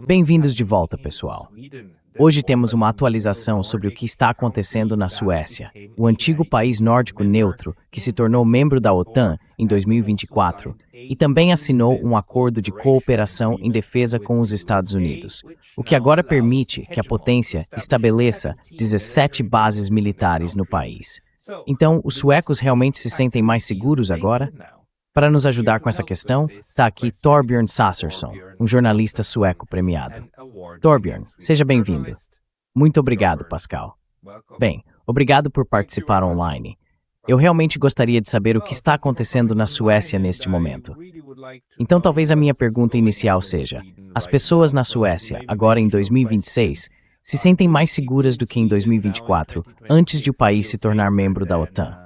Bem-vindos de volta, pessoal. Hoje temos uma atualização sobre o que está acontecendo na Suécia, o antigo país nórdico neutro que se tornou membro da OTAN em 2024 e também assinou um acordo de cooperação em defesa com os Estados Unidos, o que agora permite que a potência estabeleça 17 bases militares no país. Então, os suecos realmente se sentem mais seguros agora? Para nos ajudar com essa questão, está aqui Torbjörn Sassersson, um jornalista sueco premiado. Torbjörn, seja bem-vindo. Muito obrigado, Pascal. Bem, obrigado por participar online. Eu realmente gostaria de saber o que está acontecendo na Suécia neste momento. Então, talvez a minha pergunta inicial seja: as pessoas na Suécia, agora em 2026, se sentem mais seguras do que em 2024, antes de o país se tornar membro da OTAN?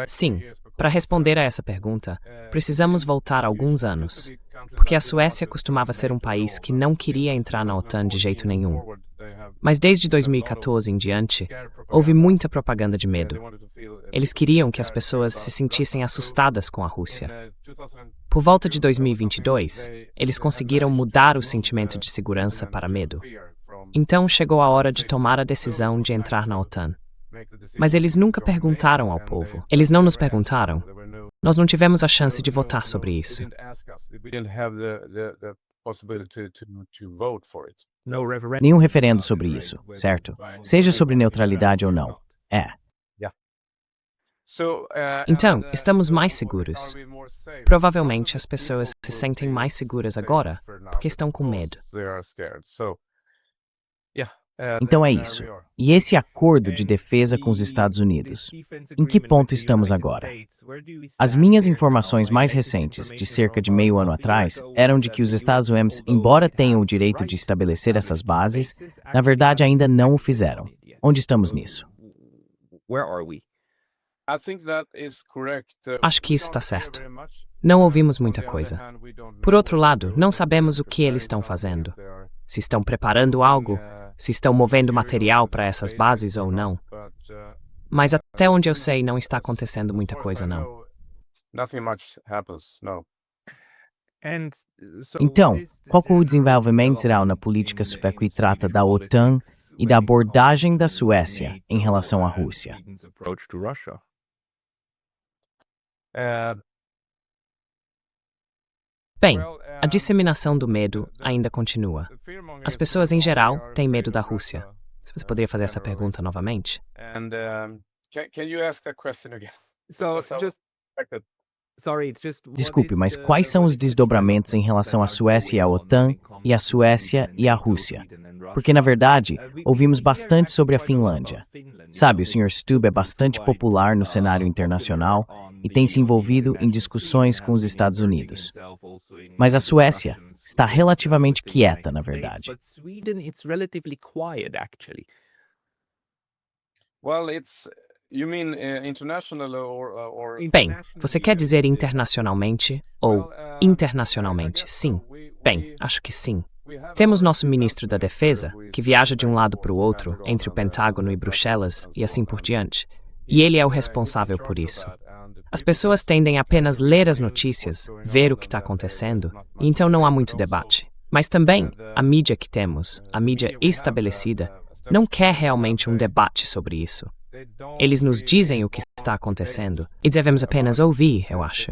Sim, para responder a essa pergunta, precisamos voltar alguns anos, porque a Suécia costumava ser um país que não queria entrar na OTAN de jeito nenhum. Mas desde 2014 em diante, houve muita propaganda de medo. Eles queriam que as pessoas se sentissem assustadas com a Rússia. Por volta de 2022, eles conseguiram mudar o sentimento de segurança para medo. Então chegou a hora de tomar a decisão de entrar na OTAN. Mas eles nunca perguntaram ao povo. Eles não nos perguntaram. Nós não tivemos a chance de votar sobre isso. Nenhum referendo sobre isso, certo? Seja sobre neutralidade ou não. Então, estamos mais seguros. Provavelmente as pessoas se sentem mais seguras agora porque estão com medo. Então é isso. E esse acordo de defesa com os Estados Unidos? Em que ponto estamos agora? As minhas informações mais recentes, de cerca de meio ano atrás, eram de que os Estados Unidos, embora tenham o direito de estabelecer essas bases, na verdade ainda não o fizeram. Onde estamos nisso? Acho que isso está certo. Não ouvimos muita coisa. Por outro lado, não sabemos o que eles estão fazendo. Se estão preparando algo, se estão movendo material para essas bases ou não. Mas até onde eu sei, não está acontecendo muita coisa, não. Então, qual o desenvolvimento será na política sueca que trata da OTAN e da abordagem da Suécia em relação à Rússia? Bem, a disseminação do medo ainda continua. As pessoas em geral têm medo da Rússia. Você poderia fazer essa pergunta novamente? Desculpe, mas quais são os desdobramentos em relação à Suécia e à OTAN, e à Suécia e à Rússia? Porque, na verdade, ouvimos bastante sobre a Finlândia. Sabe, o Sr. Stubb é bastante popular no cenário internacional e tem se envolvido em discussões com os Estados Unidos. Mas a Suécia está relativamente quieta, na verdade. Bem, você quer dizer internacionalmente ou internacionalmente? Sim. Bem, acho que sim. Temos nosso ministro da Defesa, que viaja de um lado para o outro, entre o Pentágono e Bruxelas, e assim por diante. E ele é o responsável por isso. As pessoas tendem a apenas ler as notícias, ver o que está acontecendo, e então não há muito debate. Mas também, a mídia que temos, a mídia estabelecida, não quer realmente um debate sobre isso. Eles nos dizem o que está acontecendo, e devemos apenas ouvir, eu acho.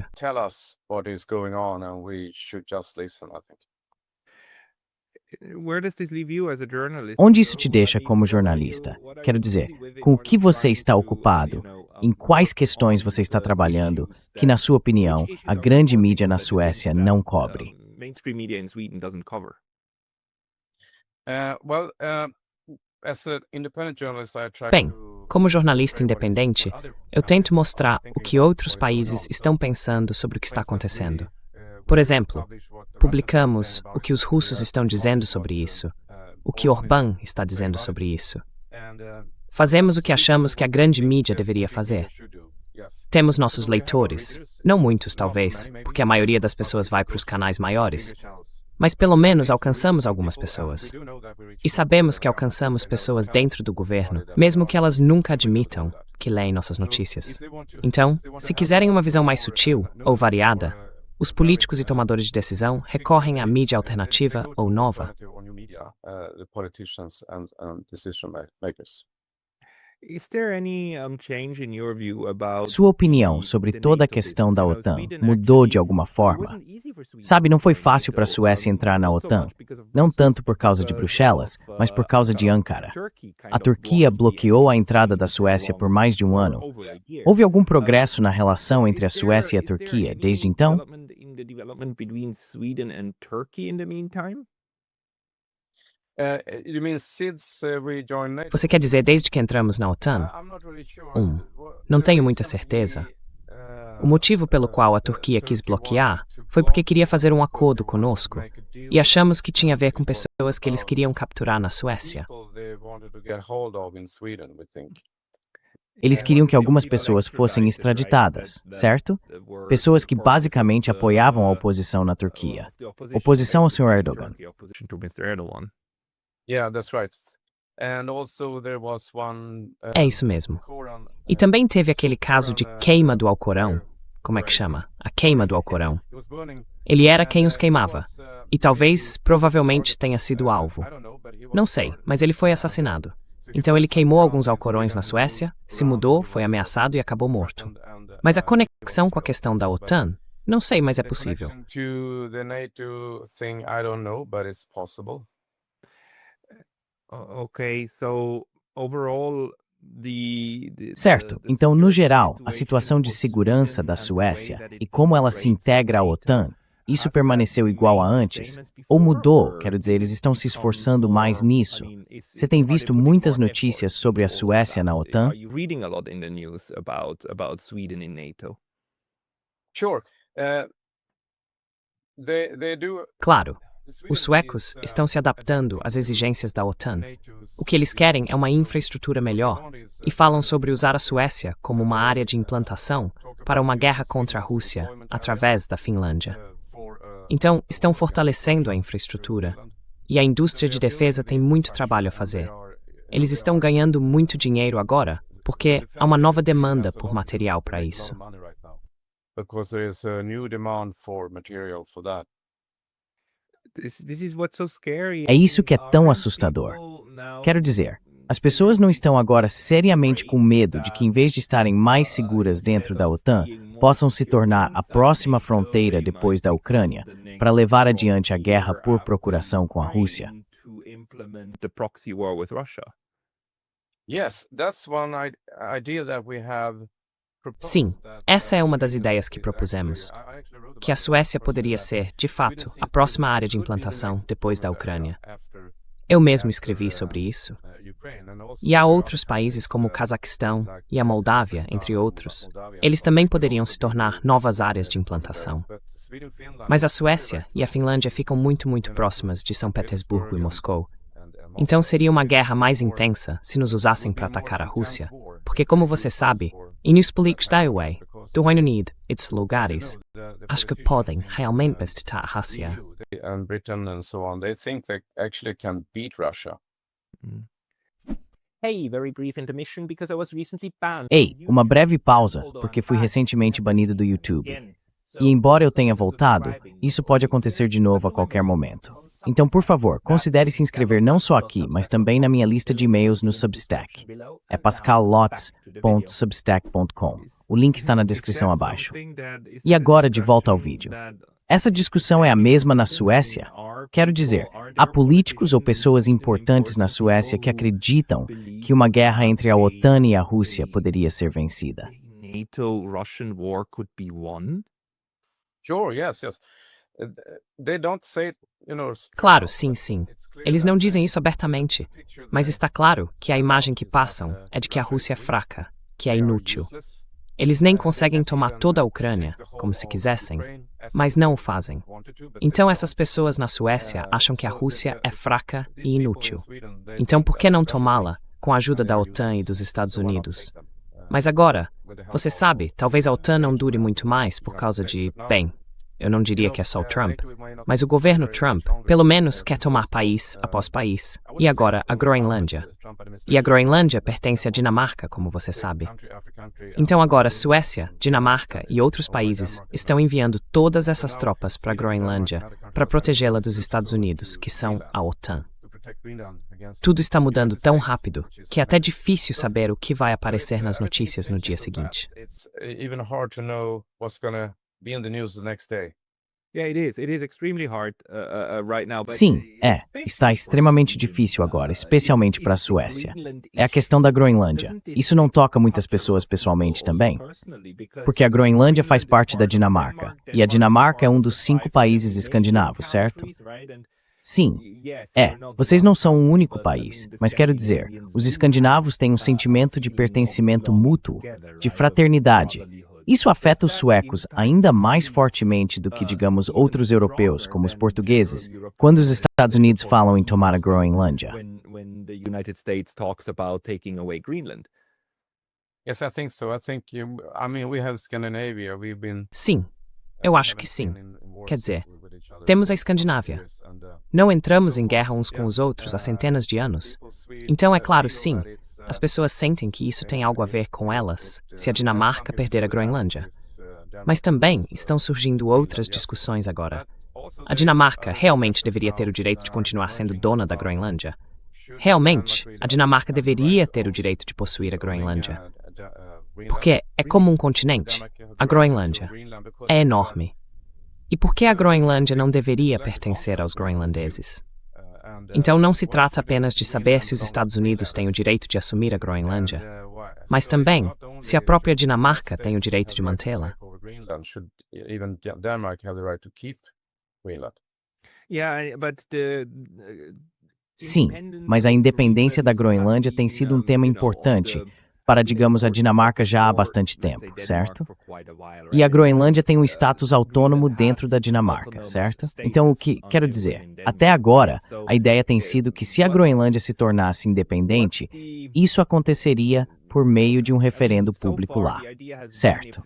Onde isso te deixa como jornalista? Quero dizer, com o que você está ocupado? Em quais questões você está trabalhando que, na sua opinião, a grande mídia na Suécia não cobre? Bem, como jornalista independente, eu tento mostrar o que outros países estão pensando sobre o que está acontecendo. Por exemplo, publicamos o que os russos estão dizendo sobre isso, o que Orbán está dizendo sobre isso. Fazemos o que achamos que a grande mídia deveria fazer. Temos nossos leitores, não muitos talvez, porque a maioria das pessoas vai para os canais maiores, Mas pelo menos alcançamos algumas pessoas. E sabemos que alcançamos pessoas dentro do governo, mesmo que elas nunca admitam que leem nossas notícias. Então, se quiserem uma visão mais sutil ou variada, os políticos e tomadores de decisão recorrem à mídia alternativa ou nova. Sua opinião sobre toda a questão da OTAN mudou de alguma forma? Sabe, não foi fácil para a Suécia entrar na OTAN, não tanto por causa de Bruxelas, mas por causa de Ankara. A Turquia bloqueou a entrada da Suécia por mais de um ano. Houve algum progresso na relação entre a Suécia e a Turquia desde então? Você quer dizer desde que entramos na OTAN? Não tenho muita certeza. O motivo pelo qual a Turquia quis bloquear foi porque queria fazer um acordo conosco e achamos que tinha a ver com pessoas que eles queriam capturar na Suécia. Eles queriam que algumas pessoas fossem extraditadas, certo? Pessoas que basicamente apoiavam a oposição na Turquia. Oposição ao Sr. Erdogan. É isso mesmo. E também teve aquele caso de queima do Alcorão. Como é que chama? A queima do Alcorão. Ele era quem os queimava. E talvez, provavelmente, tenha sido alvo. Não sei, mas ele foi assassinado. Então ele queimou alguns alcorões na Suécia, se mudou, foi ameaçado e acabou morto. Mas a conexão com a questão da OTAN, não sei, mas é possível. Certo, então, no geral, a situação de segurança da Suécia e como ela se integra à OTAN, isso permaneceu igual a antes? Ou mudou? Quero dizer, eles estão se esforçando mais nisso. Você tem visto muitas notícias sobre a Suécia na OTAN? Claro, os suecos estão se adaptando às exigências da OTAN. O que eles querem é uma infraestrutura melhor e falam sobre usar a Suécia como uma área de implantação para uma guerra contra a Rússia através da Finlândia. Então, estão fortalecendo a infraestrutura. E a indústria de defesa tem muito trabalho a fazer. Eles estão ganhando muito dinheiro agora, porque há uma nova demanda por material para isso. É isso que é tão assustador. Quero dizer, as pessoas não estão agora seriamente com medo de que, em vez de estarem mais seguras dentro da OTAN, possam se tornar a próxima fronteira depois da Ucrânia, para levar adiante a guerra por procuração com a Rússia. Sim, essa é uma das ideias que propusemos. Que a Suécia poderia ser, de fato, a próxima área de implantação depois da Ucrânia. Eu mesmo escrevi sobre isso. E há outros países como o Cazaquistão e a Moldávia, entre outros. Eles também poderiam se tornar novas áreas de implantação. Mas a Suécia e a Finlândia ficam muito, muito próximas de São Petersburgo e Moscou. Então seria uma guerra mais intensa se nos usassem para atacar a Rússia. Porque, como você sabe, e os políticos da UE, do Reino Unido e de lugares, acho que podem realmente bestar a Rússia. Ei, uma breve pausa, porque fui recentemente banido do YouTube. E embora eu tenha voltado, isso pode acontecer de novo a qualquer momento. Então, por favor, considere se inscrever não só aqui, mas também na minha lista de e-mails no Substack. É pascallotz.substack.com. O link está na descrição abaixo. E agora, de volta ao vídeo. Essa discussão é a mesma na Suécia? Quero dizer, há políticos ou pessoas importantes na Suécia que acreditam que uma guerra entre a OTAN e a Rússia poderia ser vencida. Claro, sim, sim. Eles não dizem isso abertamente, mas está claro que a imagem que passam é de que a Rússia é fraca, que é inútil. Eles nem conseguem tomar toda a Ucrânia, como se quisessem, mas não o fazem. Então essas pessoas na Suécia acham que a Rússia é fraca e inútil. Então por que não tomá-la com a ajuda da OTAN e dos Estados Unidos? Mas agora, você sabe, talvez a OTAN não dure muito mais por causa de, bem, Eu não diria que é só o Trump, mas o governo Trump, pelo menos, quer tomar país após país. E agora, a Groenlândia. E a Groenlândia pertence à Dinamarca, como você sabe. Então agora, Suécia, Dinamarca e outros países estão enviando todas essas tropas para a Groenlândia para protegê-la dos Estados Unidos, que são a OTAN. Tudo está mudando tão rápido que é até difícil saber o que vai aparecer nas notícias no dia seguinte. Sim, está extremamente difícil agora, especialmente para a Suécia. É a questão da Groenlândia. Isso não toca muitas pessoas pessoalmente também, porque a Groenlândia faz parte da Dinamarca, e a Dinamarca é um dos 5 países escandinavos, certo? Sim, vocês não são um único país, mas quero dizer, os escandinavos têm um sentimento de pertencimento mútuo, de fraternidade. Isso afeta os suecos ainda mais fortemente do que, digamos, outros europeus, como os portugueses, quando os Estados Unidos falam em tomar a Groenlândia. Sim, eu acho que sim. Quer dizer, temos a Escandinávia. Não entramos em guerra uns com os outros há centenas de anos. Então, é claro, sim, as pessoas sentem que isso tem algo a ver com elas se a Dinamarca perder a Groenlândia. Mas também estão surgindo outras discussões agora. A Dinamarca realmente deveria ter o direito de continuar sendo dona da Groenlândia? Realmente, a Dinamarca deveria ter o direito de possuir a Groenlândia. Porque é como um continente. A Groenlândia é enorme. E por que a Groenlândia não deveria pertencer aos groenlandeses? Então não se trata apenas de saber se os Estados Unidos têm o direito de assumir a Groenlândia, mas também se a própria Dinamarca tem o direito de mantê-la. Sim, mas a independência da Groenlândia tem sido um tema importante para, digamos, a Dinamarca já há bastante tempo, certo? E a Groenlândia tem um status autônomo dentro da Dinamarca, certo? Então, o que quero dizer? Até agora, a ideia tem sido que se a Groenlândia se tornasse independente, isso aconteceria por meio de um referendo público lá, certo?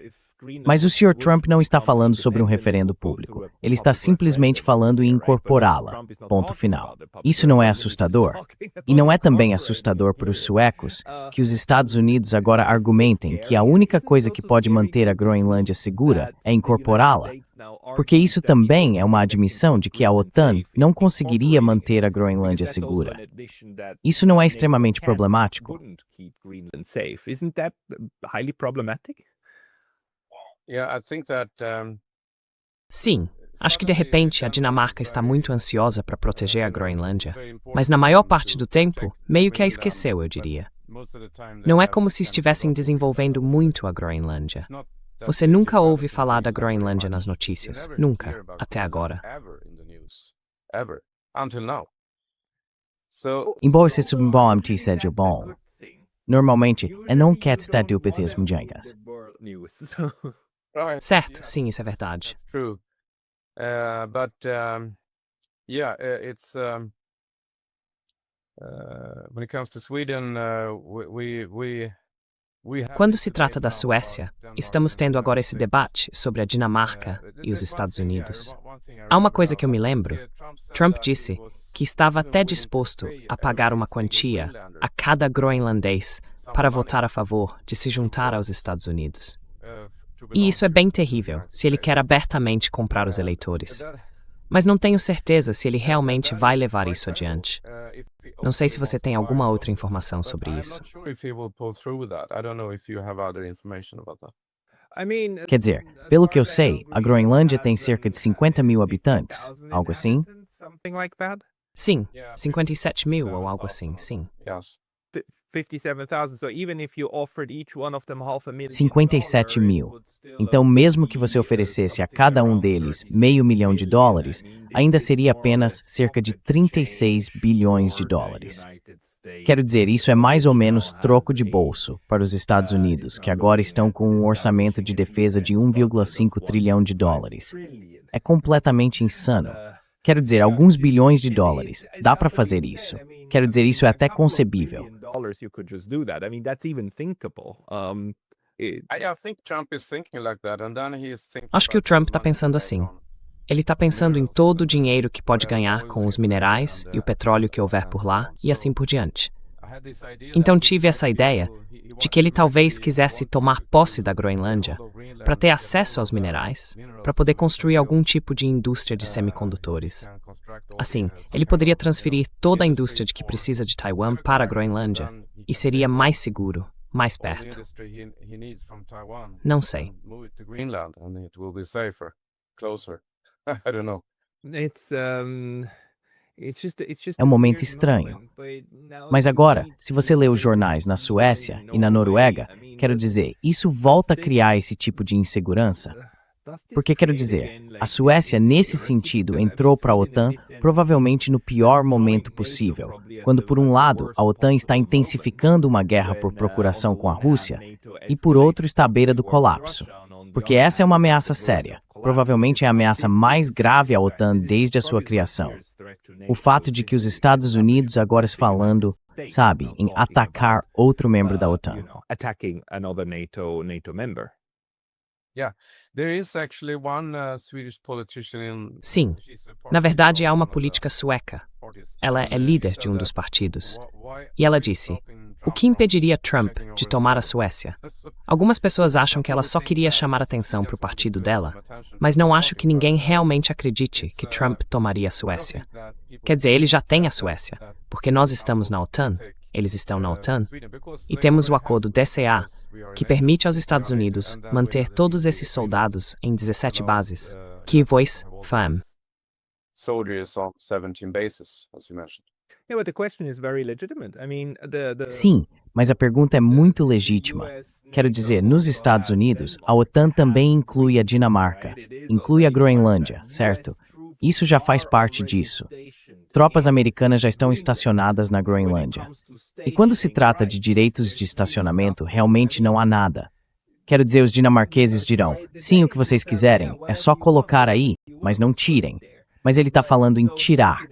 Mas o Sr. Trump não está falando sobre um referendo público. Ele está simplesmente falando em incorporá-la. Ponto final. Isso não é assustador? E não é também assustador para os suecos que os Estados Unidos agora argumentem que a única coisa que pode manter a Groenlândia segura é incorporá-la? Porque isso também é uma admissão de que a OTAN não conseguiria manter a Groenlândia segura. Isso não é extremamente problemático? Sim, acho que de repente a Dinamarca está muito ansiosa para proteger a Groenlândia, mas na maior parte do tempo, meio que a esqueceu, eu diria. Não é como se estivessem desenvolvendo muito a Groenlândia. Você nunca ouve falar da Groenlândia nas notícias, nunca, até agora. Embora se subembom seja bom, normalmente é não quer estar dúvidas muitas. Certo, sim, isso é verdade. Quando se trata da Suécia, estamos tendo agora esse debate sobre a Dinamarca e os Estados Unidos. Há uma coisa que eu me lembro. Trump disse que estava até disposto a pagar uma quantia a cada groenlandês para votar a favor de se juntar aos Estados Unidos. E isso é bem terrível, se ele quer abertamente comprar os eleitores. Mas não tenho certeza se ele realmente vai levar isso adiante. Não sei se você tem alguma outra informação sobre isso. Quer dizer, pelo que eu sei, a Groenlândia tem cerca de 50 mil habitantes, algo assim? Sim, 57 mil ou algo assim, sim. 57 mil. Então, mesmo que você oferecesse a cada um deles $500 milhão, ainda seria apenas cerca de 36 bilhões de dólares. Quero dizer, isso é mais ou menos troco de bolso para os Estados Unidos, que agora estão com um orçamento de defesa de 1,5 trilhão de dólares. É completamente insano. Quero dizer, alguns bilhões de dólares. Dá para fazer isso. Quero dizer, isso é até concebível. Acho que o Trump está pensando assim. Ele está pensando em todo o dinheiro que pode ganhar com os minerais e o petróleo que houver por lá e assim por diante. Então tive essa ideia de que ele talvez quisesse tomar posse da Groenlândia para ter acesso aos minerais, para poder construir algum tipo de indústria de semicondutores. Assim, ele poderia transferir toda a indústria de que precisa de Taiwan para a Groenlândia e seria mais seguro, mais perto. Não sei. É um momento estranho. Mas agora, se você lê os jornais na Suécia e na Noruega, quero dizer, isso volta a criar esse tipo de insegurança? Porque, quero dizer, a Suécia, nesse sentido, entrou para a OTAN provavelmente no pior momento possível, quando, por um lado, a OTAN está intensificando uma guerra por procuração com a Rússia, e, por outro, está à beira do colapso. Porque essa é uma ameaça séria. Provavelmente é a ameaça mais grave à OTAN desde a sua criação. O fato de que os Estados Unidos agora estão falando, sabe, em atacar outro membro da OTAN. Sim, na verdade há uma política sueca. Ela é líder de um dos partidos. E ela disse: o que impediria Trump de tomar a Suécia? Algumas pessoas acham que ela só queria chamar atenção para o partido dela, mas não acho que ninguém realmente acredite que Trump tomaria a Suécia. Quer dizer, ele já tem a Suécia, porque nós estamos na OTAN, eles estão na OTAN, e temos o acordo DCA, que permite aos Estados Unidos manter todos esses soldados em 17 bases, que voice FAM. Sim, mas a pergunta é muito legítima. Quero dizer, nos Estados Unidos, a OTAN também inclui a Dinamarca, inclui a Groenlândia, certo? Isso já faz parte disso. Tropas americanas já estão estacionadas na Groenlândia. E quando se trata de direitos de estacionamento, realmente não há nada. Quero dizer, os dinamarqueses dirão, sim, o que vocês quiserem, é só colocar aí, mas não tirem. Mas ele está falando em tirar.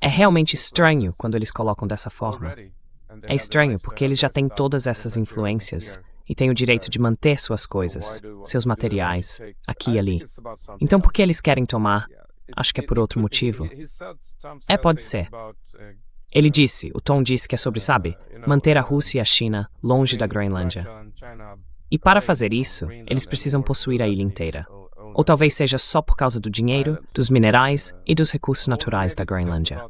É realmente estranho quando eles colocam dessa forma. É estranho porque eles já têm todas essas influências e têm o direito de manter suas coisas, seus materiais, aqui e ali. Então por que eles querem tomar? Acho que é por outro motivo. Pode ser. Ele disse, o Tom disse que é sobre, sabe, manter a Rússia e a China longe da Groenlândia. E para fazer isso, eles precisam possuir a ilha inteira. Ou talvez seja só por causa do dinheiro, dos minerais e dos recursos naturais da Groenlândia.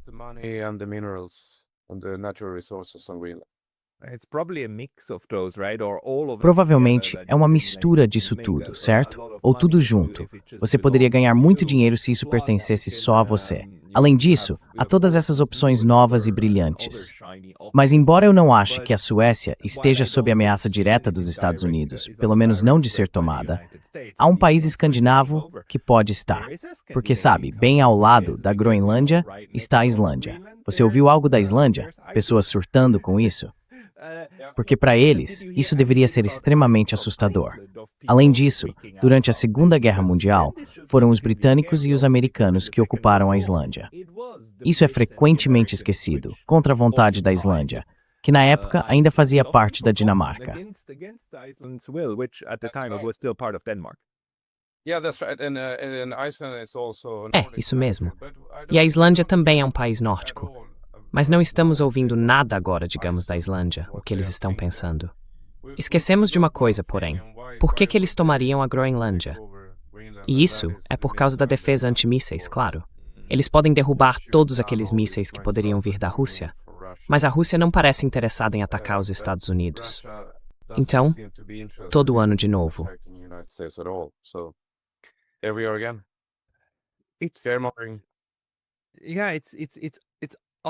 Provavelmente é uma mistura disso tudo, certo? Ou tudo junto. Você poderia ganhar muito dinheiro se isso pertencesse só a você. Além disso, há todas essas opções novas e brilhantes. Mas embora eu não ache que a Suécia esteja sob ameaça direta dos Estados Unidos, pelo menos não de ser tomada, há um país escandinavo que pode estar. Porque, sabe, bem ao lado da Groenlândia está a Islândia. Você ouviu algo da Islândia? Pessoas surtando com isso? Porque para eles, isso deveria ser extremamente assustador. Além disso, durante a Segunda Guerra Mundial, foram os britânicos e os americanos que ocuparam a Islândia. Isso é frequentemente esquecido, contra a vontade da Islândia, que na época ainda fazia parte da Dinamarca. Isso mesmo. E a Islândia também é um país nórdico. Mas não estamos ouvindo nada agora, digamos, da Islândia, o que eles estão pensando. Esquecemos de uma coisa, porém. Por que eles tomariam a Groenlândia? E isso é por causa da defesa antimísseis, claro. Eles podem derrubar todos aqueles mísseis que poderiam vir da Rússia, mas a Rússia não parece interessada em atacar os Estados Unidos. Então, todo ano de novo.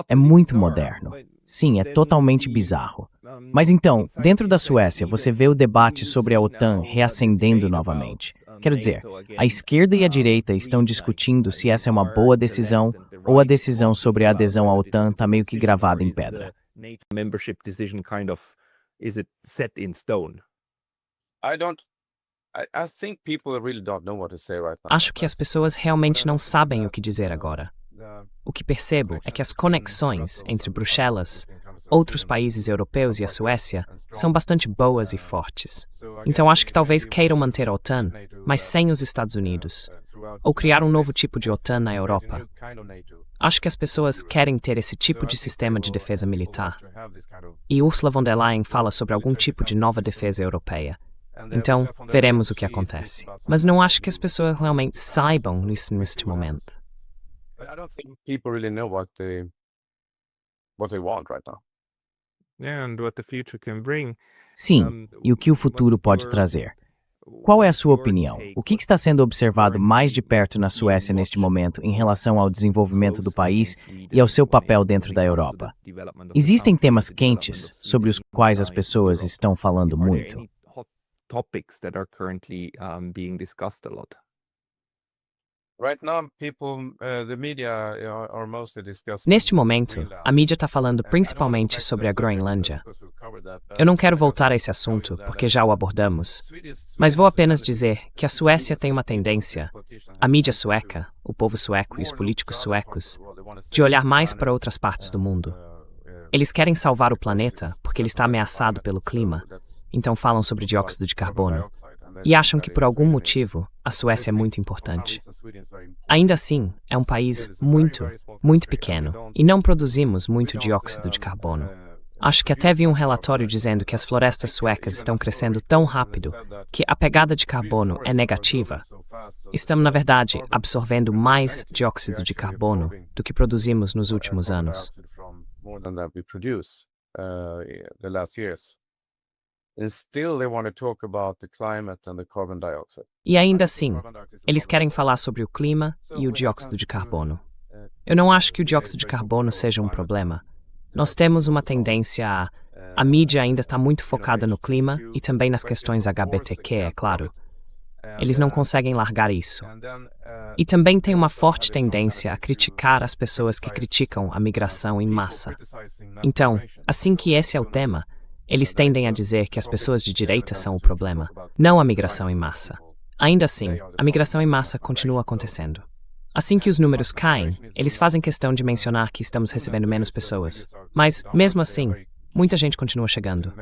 É muito moderno. Sim, é totalmente bizarro. Mas então, dentro da Suécia, você vê o debate sobre a OTAN reacendendo novamente. Quero dizer, a esquerda e a direita estão discutindo se essa é uma boa decisão ou a decisão sobre a adesão à OTAN está meio que gravada em pedra. Acho que as pessoas realmente não sabem o que dizer agora. O que percebo é que as conexões entre Bruxelas, outros países europeus e a Suécia são bastante boas e fortes. Então acho que talvez queiram manter a OTAN, mas sem os Estados Unidos, ou criar um novo tipo de OTAN na Europa. Acho que as pessoas querem ter esse tipo de sistema de defesa militar. E Ursula von der Leyen fala sobre algum tipo de nova defesa europeia. Então, veremos o que acontece. Mas não acho que as pessoas realmente saibam isso neste momento. I don't think people really know what they want right now. Yeah, and what the future can bring. Sim, e o que o futuro pode trazer. Qual é a sua opinião? O que está sendo observado mais de perto na Suécia neste momento em relação ao desenvolvimento do país e ao seu papel dentro da Europa? Existem temas quentes sobre os quais as pessoas estão falando muito. Topics that are currently being discussed a lot. Right now, the media are mostly discussing. Neste momento, a mídia está falando principalmente sobre a Groenlândia. Eu não quero voltar a esse assunto, porque já o abordamos, mas vou apenas dizer que a Suécia tem uma tendência, a mídia sueca, o povo sueco e os políticos suecos, de olhar mais para outras partes do mundo. Eles querem salvar o planeta porque ele está ameaçado pelo clima, então falam sobre dióxido de carbono. E acham que por algum motivo a Suécia é muito importante. Ainda assim, é um país muito, muito pequeno e não produzimos muito dióxido de carbono. Acho que até vi um relatório dizendo que as florestas suecas estão crescendo tão rápido que a pegada de carbono é negativa. Estamos, na verdade, absorvendo mais dióxido de carbono do que produzimos nos últimos anos. E ainda assim, eles querem falar sobre o clima e o dióxido de carbono. Eu não acho que o dióxido de carbono seja um problema. Nós temos uma tendência a mídia ainda está muito focada no clima e também nas questões LGBTQ, é claro. Eles não conseguem largar isso. E também tem uma forte tendência a criticar as pessoas que criticam a migração em massa. Então, assim que esse é o tema, eles tendem a dizer que as pessoas de direita são o problema, não a migração em massa. Ainda assim, a migração em massa continua acontecendo. Assim que os números caem, eles fazem questão de mencionar que estamos recebendo menos pessoas. Mas, mesmo assim, muita gente continua chegando.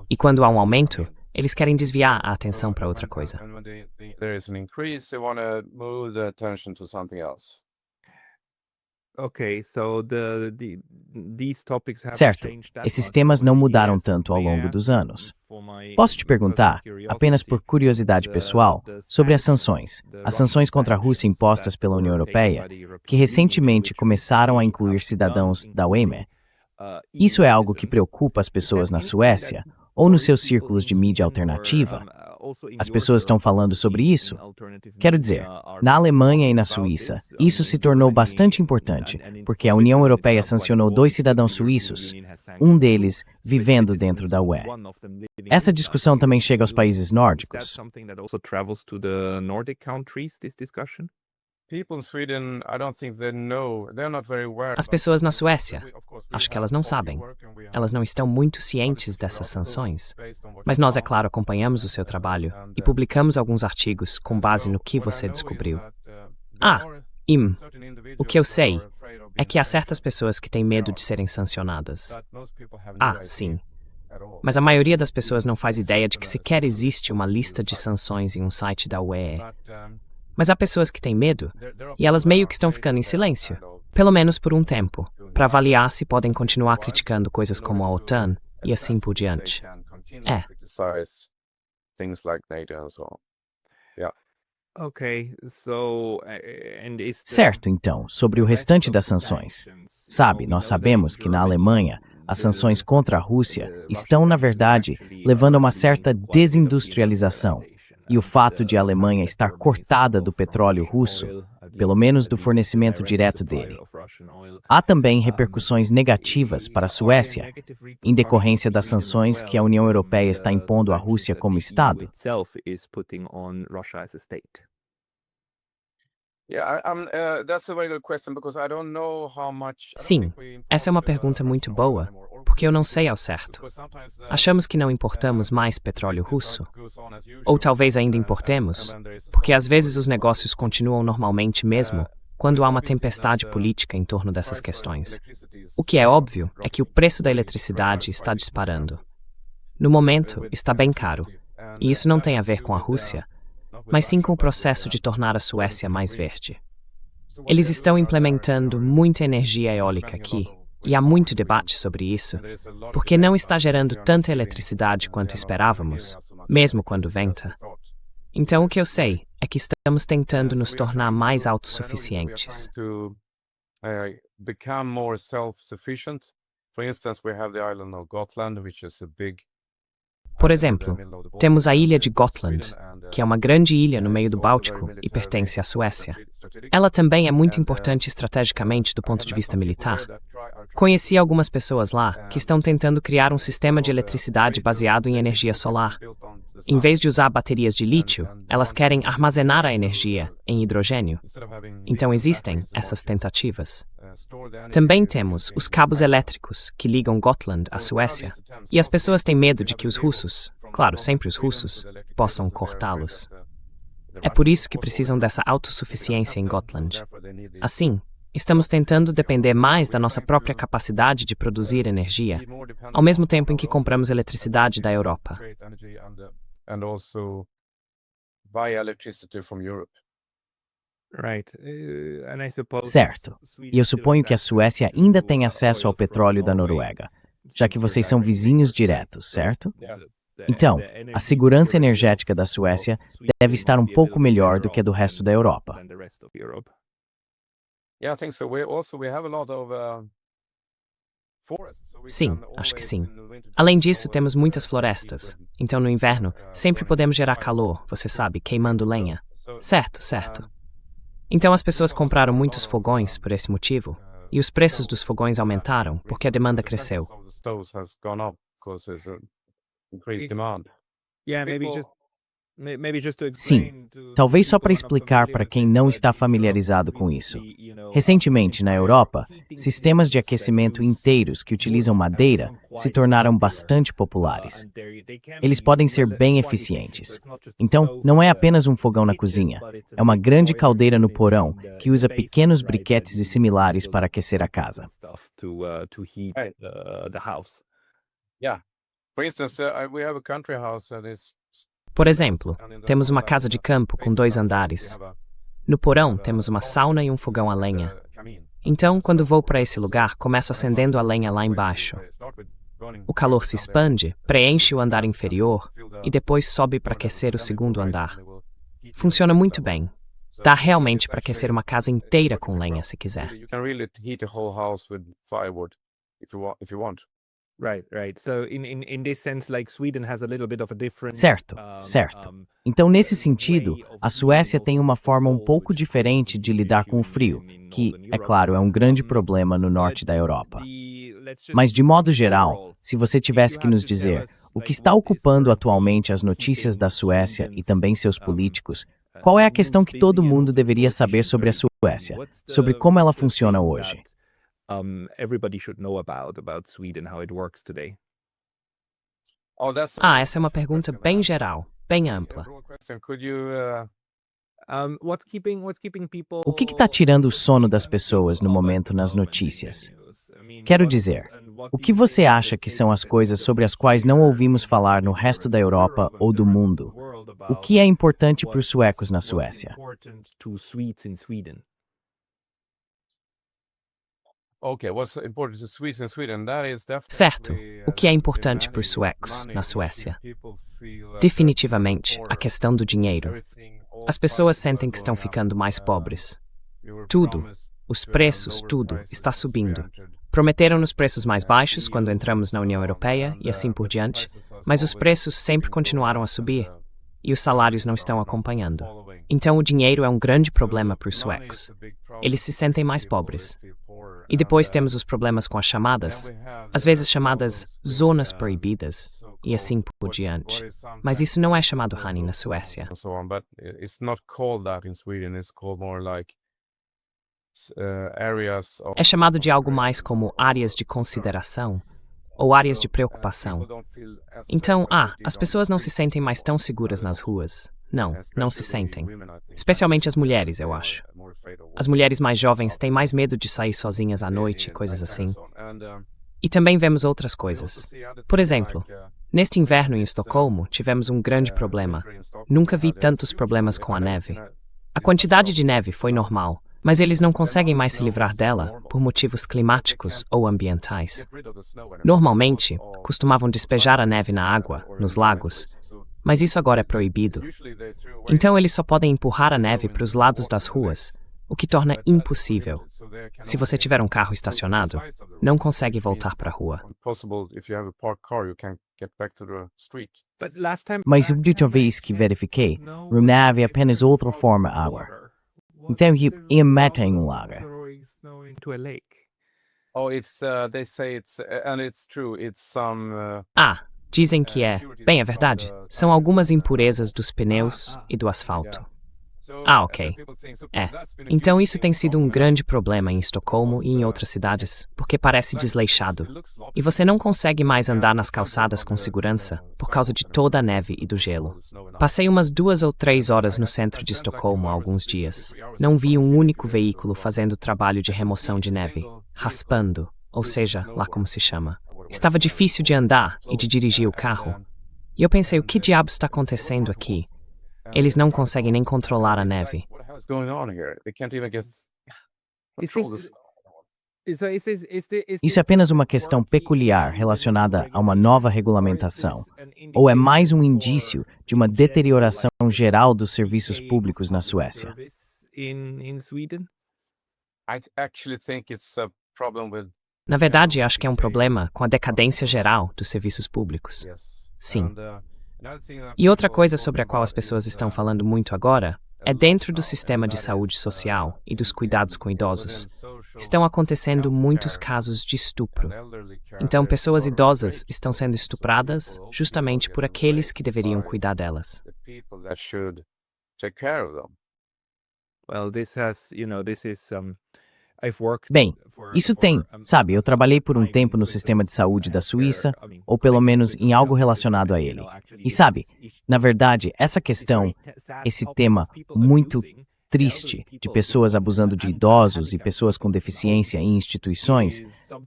E quando há um aumento, eles querem desviar a atenção para outra coisa. Certo, esses temas não mudaram tanto ao longo dos anos. Posso te perguntar, apenas por curiosidade pessoal, sobre as sanções contra a Rússia impostas pela União Europeia, que recentemente começaram a incluir cidadãos da UEME. Isso é algo que preocupa as pessoas na Suécia ou nos seus círculos de mídia alternativa? As pessoas estão falando sobre isso? Quero dizer, na Alemanha e na Suíça, isso se tornou bastante importante, porque a União Europeia sancionou 2 cidadãos suíços, um deles vivendo dentro da UE. Essa discussão também chega aos países nórdicos. As pessoas na Suécia, acho que elas não sabem. Elas não estão muito cientes dessas sanções. Mas nós, é claro, acompanhamos o seu trabalho e publicamos alguns artigos com base no que você descobriu. O que eu sei é que há certas pessoas que têm medo de serem sancionadas. Sim. Mas a maioria das pessoas não faz ideia de que sequer existe uma lista de sanções em um site da UE. Mas há pessoas que têm medo, e elas meio que estão ficando em silêncio, pelo menos por um tempo, para avaliar se podem continuar criticando coisas como a OTAN e assim por diante. Certo, então, sobre o restante das sanções. Sabe, nós sabemos que na Alemanha, as sanções contra a Rússia estão, na verdade, levando a uma certa desindustrialização. E o fato de a Alemanha estar cortada do petróleo russo, pelo menos do fornecimento direto dele. Há também repercussões negativas para a Suécia, em decorrência das sanções que a União Europeia está impondo à Rússia como Estado. Sim, essa é uma pergunta muito boa, porque eu não sei ao certo. Achamos que não importamos mais petróleo russo? Ou talvez ainda importemos, porque às vezes os negócios continuam normalmente mesmo quando há uma tempestade política em torno dessas questões. O que é óbvio é que o preço da eletricidade está disparando. No momento, está bem caro, e isso não tem a ver com a Rússia, mas sim com o processo de tornar a Suécia mais verde. Eles estão implementando muita energia eólica aqui, e há muito debate sobre isso, porque não está gerando tanta eletricidade quanto esperávamos, mesmo quando venta. Então, o que eu sei é que estamos tentando nos tornar mais autossuficientes. Por exemplo, temos a ilha de Gotland, que é uma grande ilha no meio do Báltico e pertence à Suécia. Ela também é muito importante estrategicamente do ponto de vista militar. Conheci algumas pessoas lá que estão tentando criar um sistema de eletricidade baseado em energia solar. Em vez de usar baterias de lítio, elas querem armazenar a energia em hidrogênio. Então existem essas tentativas. Também temos os cabos elétricos que ligam Gotland à Suécia, e as pessoas têm medo de que os russos, claro, sempre os russos, possam cortá-los. É por isso que precisam dessa autossuficiência em Gotland. Assim, estamos tentando depender mais da nossa própria capacidade de produzir energia, ao mesmo tempo em que compramos eletricidade da Europa. Certo. E eu suponho que a Suécia ainda tem acesso ao petróleo da Noruega, já que vocês são vizinhos diretos, certo? Então, a segurança energética da Suécia deve estar um pouco melhor do que a do resto da Europa. Sim, acho que sim. Além disso, temos muitas florestas. Então, no inverno, sempre podemos gerar calor, você sabe, queimando lenha. Certo, certo. Então, as pessoas compraram muitos fogões por esse motivo, e os preços dos fogões aumentaram porque a demanda cresceu. Sim, talvez só para explicar para quem não está familiarizado com isso. Recentemente, na Europa, sistemas de aquecimento inteiros que utilizam madeira se tornaram bastante populares. Eles podem ser bem eficientes. Então, não é apenas um fogão na cozinha, é uma grande caldeira no porão que usa pequenos briquetes e similares para aquecer a casa. Por exemplo, temos uma casa de campo com 2 andares. No porão, temos uma sauna e um fogão a lenha. Então, quando vou para esse lugar, começo acendendo a lenha lá embaixo. O calor se expande, preenche o andar inferior e depois sobe para aquecer o segundo andar. Funciona muito bem. Dá realmente para aquecer uma casa inteira com lenha, se quiser. Certo, certo. Então, nesse sentido, a Suécia tem uma forma um pouco diferente de lidar com o frio, que, é claro, é um grande problema no norte da Europa. Mas, de modo geral, se você tivesse que nos dizer o que está ocupando atualmente as notícias da Suécia e também seus políticos, qual é a questão que todo mundo deveria saber sobre a Suécia, sobre como ela funciona hoje? Essa é uma pergunta bem geral, bem ampla. O que está tirando o sono das pessoas no momento nas notícias? Quero dizer, o que você acha que são as coisas sobre as quais não ouvimos falar no resto da Europa ou do mundo? O que é importante para os suecos na Suécia? Certo, o que é importante para os suecos na Suécia? Definitivamente, a questão do dinheiro. As pessoas sentem que estão ficando mais pobres. Tudo, os preços, tudo, está subindo. Prometeram-nos preços mais baixos quando entramos na União Europeia e assim por diante, mas os preços sempre continuaram a subir e os salários não estão acompanhando. Então o dinheiro é um grande problema para os suecos. Eles se sentem mais pobres. E depois temos os problemas com as chamadas, às vezes chamadas zonas proibidas, e assim por diante. Mas isso não é chamado honey na Suécia. É chamado de algo mais como áreas de consideração ou áreas de preocupação. Então, as pessoas não se sentem mais tão seguras nas ruas. Não se sentem. Especialmente as mulheres, eu acho. As mulheres mais jovens têm mais medo de sair sozinhas à noite, coisas assim. E também vemos outras coisas. Por exemplo, neste inverno em Estocolmo, tivemos um grande problema. Nunca vi tantos problemas com a neve. A quantidade de neve foi normal, mas eles não conseguem mais se livrar dela por motivos climáticos ou ambientais. Normalmente, costumavam despejar a neve na água, nos lagos, mas isso agora é proibido. Então eles só podem empurrar a neve para os lados das ruas, o que torna impossível. Se você tiver um carro estacionado, não consegue voltar para a rua. Mas a última vez que verifiquei, a neve é apenas outra forma de água. Então, e meta em um lago. Dizem que é verdade. São algumas impurezas dos pneus e do asfalto. Ok. Então isso tem sido um grande problema em Estocolmo e em outras cidades, porque parece desleixado. E você não consegue mais andar nas calçadas com segurança por causa de toda a neve e do gelo. Passei umas 2 ou 3 horas no centro de Estocolmo há alguns dias. Não vi um único veículo fazendo trabalho de remoção de neve, raspando, ou seja, lá como se chama. Estava difícil de andar e de dirigir o carro. E eu pensei, o que diabos está acontecendo aqui? Eles não conseguem nem controlar a neve. Isso é apenas uma questão peculiar relacionada a uma nova regulamentação? Ou é mais um indício de uma deterioração geral dos serviços públicos na Suécia? Na verdade, acho que é um problema com a decadência geral dos serviços públicos. Sim. E outra coisa sobre a qual as pessoas estão falando muito agora é dentro do sistema de saúde social e dos cuidados com idosos. Estão acontecendo muitos casos de estupro. Então, pessoas idosas estão sendo estupradas justamente por aqueles que deveriam cuidar delas. Bem, isso tem, sabe, eu trabalhei por um tempo no sistema de saúde da Suíça, ou pelo menos em algo relacionado a ele. E sabe, na verdade, essa questão, esse tema muito triste de pessoas abusando de idosos e pessoas com deficiência em instituições,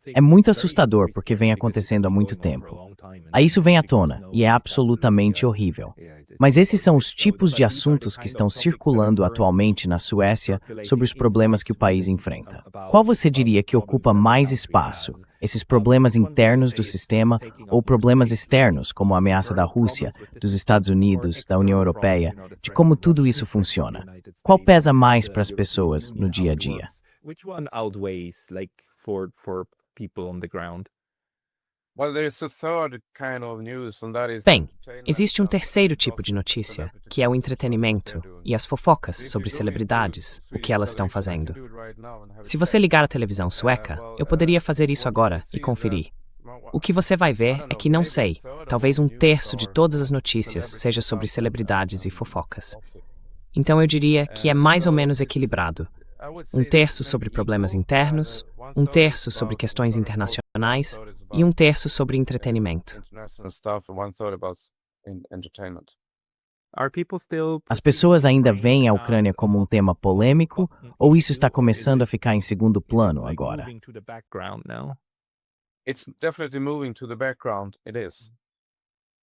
é muito assustador porque vem acontecendo há muito tempo. Aí isso vem à tona e é absolutamente horrível. Mas esses são os tipos de assuntos que estão circulando atualmente na Suécia sobre os problemas que o país enfrenta. Qual você diria que ocupa mais espaço? Esses problemas internos do sistema ou problemas externos, como a ameaça da Rússia, dos Estados Unidos, da União Europeia, de como tudo isso funciona? Qual pesa mais para as pessoas no dia a dia? Bem, existe um terceiro tipo de notícia, que é o entretenimento e as fofocas sobre celebridades, o que elas estão fazendo. Se você ligar a televisão sueca, eu poderia fazer isso agora e conferir. O que você vai ver é que não sei, talvez 1/3 de todas as notícias seja sobre celebridades e fofocas. Então eu diria que é mais ou menos equilibrado. 1/3 sobre problemas internos, 1/3 sobre questões internacionais e 1/3 sobre entretenimento. As pessoas ainda veem a Ucrânia como um tema polêmico ou isso está começando a ficar em segundo plano agora?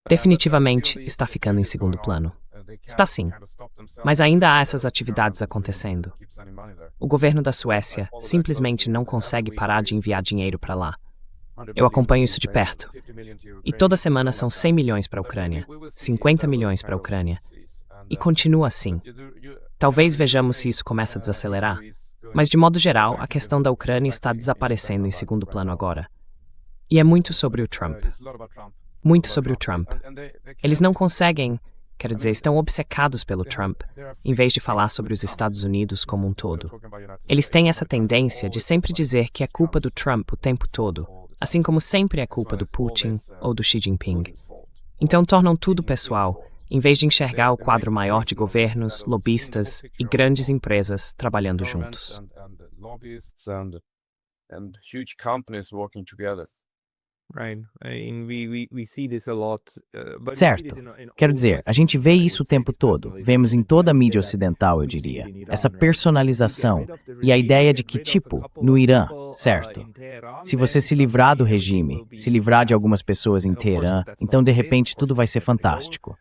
Definitivamente está ficando em segundo plano. Está sim. Mas ainda há essas atividades acontecendo. O governo da Suécia simplesmente não consegue parar de enviar dinheiro para lá. Eu acompanho isso de perto. E toda semana são 100 milhões para a Ucrânia, 50 milhões para a Ucrânia. E continua assim. Talvez vejamos se isso começa a desacelerar. Mas de modo geral, a questão da Ucrânia está desaparecendo em segundo plano agora. E é muito sobre o Trump. Muito sobre o Trump. Eles não conseguem, quer dizer, estão obcecados pelo Trump, em vez de falar sobre os Estados Unidos como um todo. Eles têm essa tendência de sempre dizer que é culpa do Trump o tempo todo, assim como sempre é culpa do Putin ou do Xi Jinping. Então tornam tudo pessoal em vez de enxergar o quadro maior de governos, lobistas e grandes empresas trabalhando juntos. And huge companies working together. Right. I mean, we see this a lot. But we see Certo. this in Quero all dizer, a Western gente vê isso o societies, tempo todo. especially Vemos em in toda a the mídia Middle East. ocidental, eu We see diria. it in Iran, Essa right? personalização. E a ideia de que, tipo, no Irã, certo? Se você se livrar do regime, se livrar de algumas pessoas em Teherã, então de repente tudo vai ser fantástico.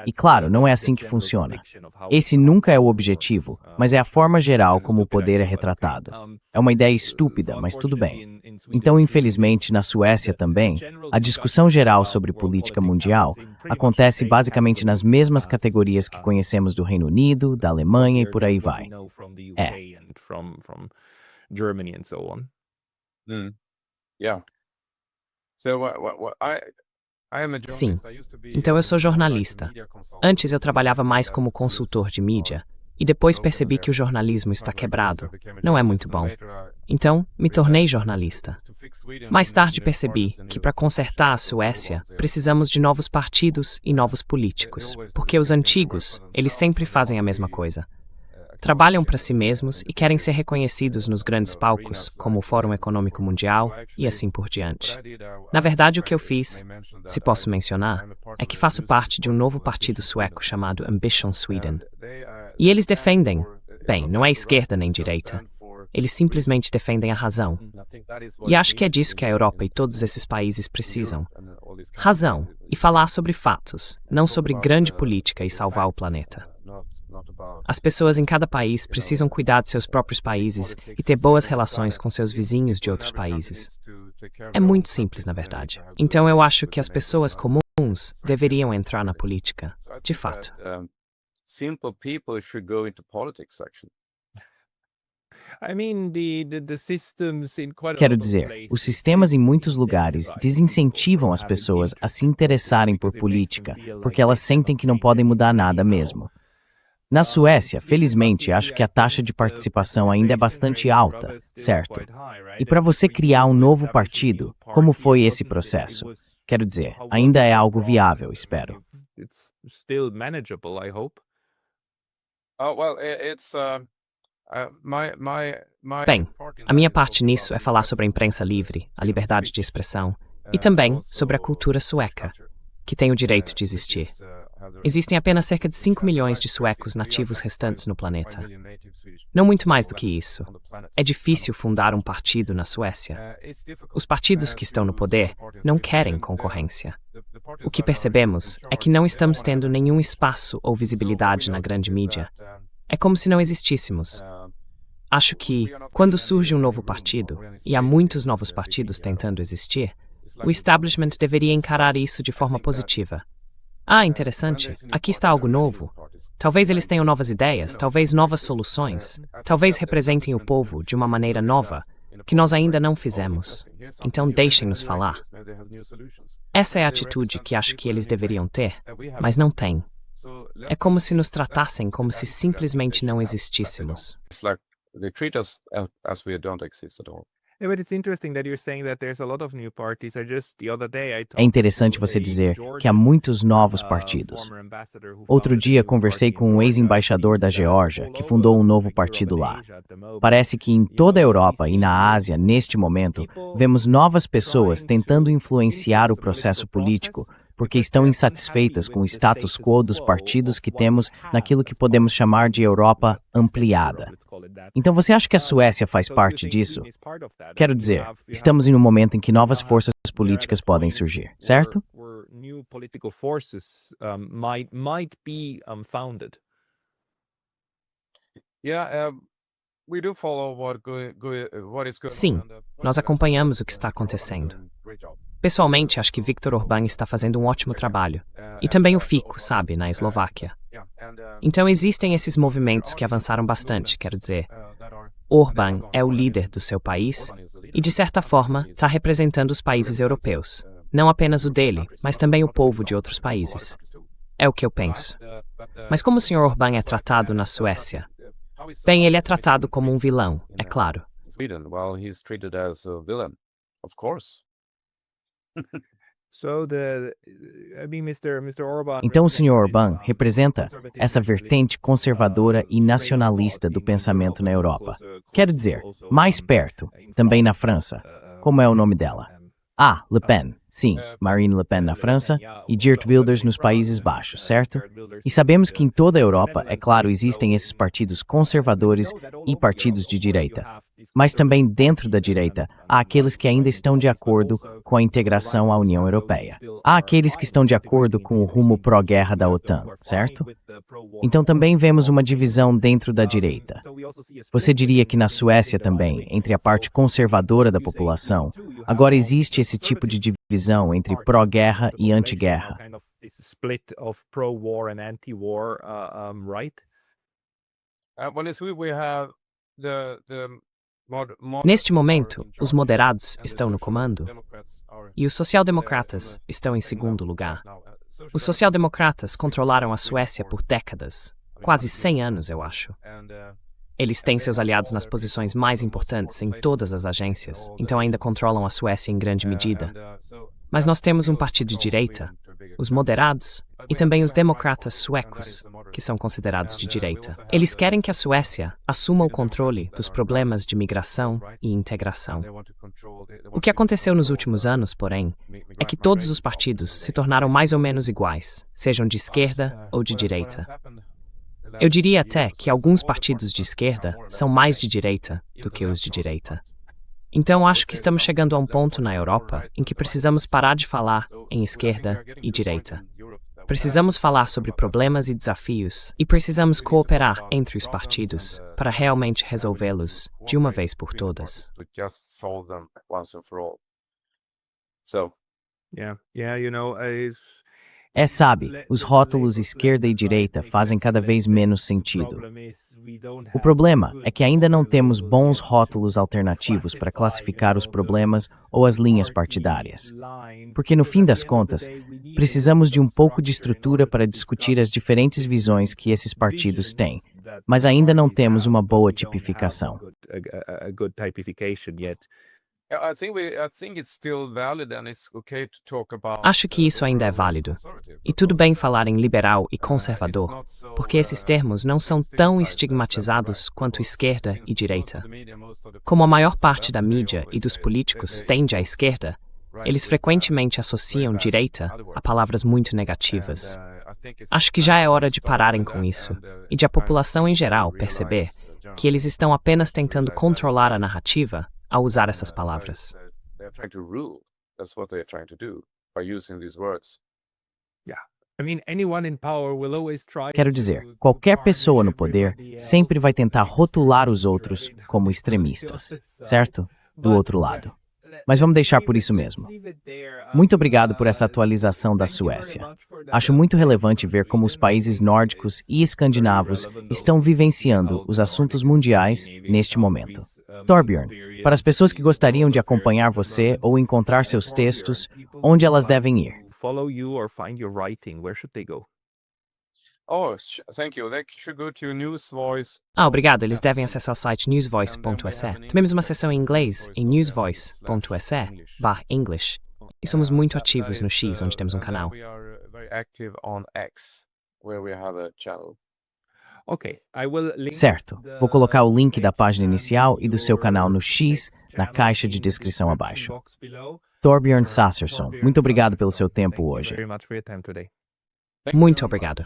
E claro, não é assim que funciona. Esse nunca é o objetivo, mas é a forma geral como o poder é retratado. É uma ideia estúpida, mas tudo bem. Então, infelizmente, na Suécia também, a discussão geral sobre política mundial acontece basicamente nas mesmas categorias que conhecemos do Reino Unido, da Alemanha e por aí vai. É. From Germany and so on. Yeah. So I am a Sim. journalist. I used to be Então eu sou a jornalista. media consultant. Antes eu trabalhava mais como consultor de mídia, e depois percebi que o jornalismo está quebrado. Não é muito bom. Então, me tornei jornalista. Mais tarde percebi que para consertar a Suécia, precisamos de novos partidos e novos políticos, porque os antigos, eles sempre fazem a mesma coisa. Trabalham para si mesmos e querem ser reconhecidos nos grandes palcos, como o Fórum Econômico Mundial e assim por diante. Na verdade, o que eu fiz, se posso mencionar, é que faço parte de um novo partido sueco chamado Ambition Sweden. E eles defendem, bem, não é esquerda nem direita, eles simplesmente defendem a razão. E acho que é disso que a Europa e todos esses países precisam. Razão, e falar sobre fatos, não sobre grande política e salvar o planeta. As pessoas em cada país precisam cuidar de seus próprios países e ter boas relações com seus vizinhos de outros países. É muito simples, na verdade. Então eu acho que as pessoas comuns deveriam entrar na política, de fato. Simple people should go into politics, actually. I mean, the systems in quite a Quero lot of dizer, places, os sistemas em muitos lugares desincentivam as pessoas a se interessarem por política, porque elas sentem que não podem mudar nada mesmo. Na Suécia, felizmente, acho que a taxa de participação ainda é bastante alta, certo? E para você criar um novo partido, como foi esse processo? Quero dizer, ainda é algo viável, espero. It's still manageable, I hope. Oh, well, it's Bem, a minha parte nisso é falar sobre a imprensa livre, a liberdade de expressão, e também sobre a cultura sueca, que tem o direito de existir. Existem apenas cerca de 5 milhões de suecos nativos restantes no planeta. Não muito mais do que isso. É difícil fundar um partido na Suécia. Os partidos que estão no poder não querem concorrência. O que percebemos é que não estamos tendo nenhum espaço ou visibilidade na grande mídia. É como se não existíssemos. Acho que, quando surge um novo partido, e há muitos novos partidos tentando existir, o establishment deveria encarar isso de forma positiva. Ah, interessante. Aqui está algo novo. Talvez eles tenham novas ideias, talvez novas soluções, talvez representem o povo de uma maneira nova, que nós ainda não fizemos. Então deixem-nos falar. Essa é a atitude que acho que eles deveriam ter, mas não têm. É como se nos tratassem como se simplesmente não existíssemos. It's like they treat us as we don't exist at all. Yeah, but it's interesting that you're saying that there's a lot of new parties. I just the other day I É talked interessante to você a dizer que há Georgian, muitos novos partidos. former ambassador who Outro founded a dia new conversei party com in um Georgia. ex-embaixador da It seems Geórgia all que over fundou um the novo Europe partido and lá. Asia at the moment. Parece que em toda a Europa e na Ásia, neste momento, vemos novas pessoas tentando influenciar o processo político porque estão insatisfeitas com o status quo dos partidos que temos naquilo que podemos chamar de Europa ampliada. Então você acha que a Suécia faz parte disso? Quero dizer, estamos em um momento em que novas forças políticas podem surgir, certo? Where new political forces might be founded. Yeah, we do follow what is going Sim, on. And, nós acompanhamos o que está acontecendo. Pessoalmente, acho que Viktor Orbán está fazendo um ótimo trabalho. E também o Fico, sabe, na Eslováquia. Então existem esses movimentos que avançaram bastante, quero dizer. Orbán é o líder do seu país e, de certa forma, está representando os países europeus. Não apenas o dele, mas também o povo de outros países. É o que eu penso. Mas como o Sr. Orbán é tratado na Suécia? Bem, ele é tratado como um vilão, é claro. Sweden, well, he's treated as a villain, of course. Então o Sr. Orbán representa essa vertente conservadora e nacionalista do pensamento na Europa. Quero dizer, mais perto, também na França. Como é o nome dela? Ah, Le Pen. Sim, Marine Le Pen na França e Geert Wilders nos Países Baixos, certo? E sabemos que em toda a Europa, é claro, existem esses partidos conservadores e partidos de direita. Mas também dentro da direita, há aqueles que ainda estão de acordo com a integração à União Europeia. Há aqueles que estão de acordo com o rumo pró-guerra da OTAN, certo? Então também vemos uma divisão dentro da direita. Você diria que na Suécia também, entre a parte conservadora da população, agora existe esse tipo de divisão entre pró-guerra e anti-guerra. Neste momento, os moderados estão no comando e os social-democratas estão em segundo lugar. Os social-democratas controlaram a Suécia por décadas, quase 100 anos, eu acho. Eles têm seus aliados nas posições mais importantes em todas as agências, então ainda controlam a Suécia em grande medida. Mas nós temos um partido de direita, os moderados, e também os democratas suecos, que são considerados de direita. Eles querem que a Suécia assuma o controle dos problemas de migração e integração. O que aconteceu nos últimos anos, porém, é que todos os partidos se tornaram mais ou menos iguais, sejam de esquerda ou de direita. Eu diria até que alguns partidos de esquerda são mais de direita do que os de direita. Então acho que estamos chegando a um ponto na Europa em que precisamos parar de falar em esquerda e direita. Precisamos falar sobre problemas e desafios e precisamos cooperar entre os partidos para realmente resolvê-los de uma vez por todas. Sabe, os rótulos esquerda e direita fazem cada vez menos sentido. O problema é que ainda não temos bons rótulos alternativos para classificar os problemas ou as linhas partidárias. Porque, no fim das contas, precisamos de um pouco de estrutura para discutir as diferentes visões que esses partidos têm, mas ainda não temos uma boa tipificação. Acho que isso ainda é válido. E tudo bem falar em liberal e conservador, porque esses termos não são tão estigmatizados quanto esquerda e direita. Como a maior parte da mídia e dos políticos tende à esquerda, eles frequentemente associam direita a palavras muito negativas. Acho que já é hora de pararem com isso, e de a população em geral perceber que eles estão apenas tentando controlar a narrativa ao usar essas palavras. Quero dizer, qualquer pessoa no poder sempre vai tentar rotular os outros como extremistas, certo? Do outro lado. Mas vamos deixar por isso mesmo. Muito obrigado por essa atualização da Suécia. Acho muito relevante ver como os países nórdicos e escandinavos estão vivenciando os assuntos mundiais neste momento. Torbjörn, para as pessoas que gostariam de acompanhar você ou encontrar seus textos, onde elas devem ir? Obrigado. Eles devem acessar o site newsvoice.se. Temos uma seção em inglês em newsvoice.se/English. E somos muito ativos no X, onde temos um canal. Certo. Vou colocar o link da página inicial e do seu canal no X na caixa de descrição abaixo. Torbjörn Sassersson, muito obrigado pelo seu tempo hoje. Muito obrigado.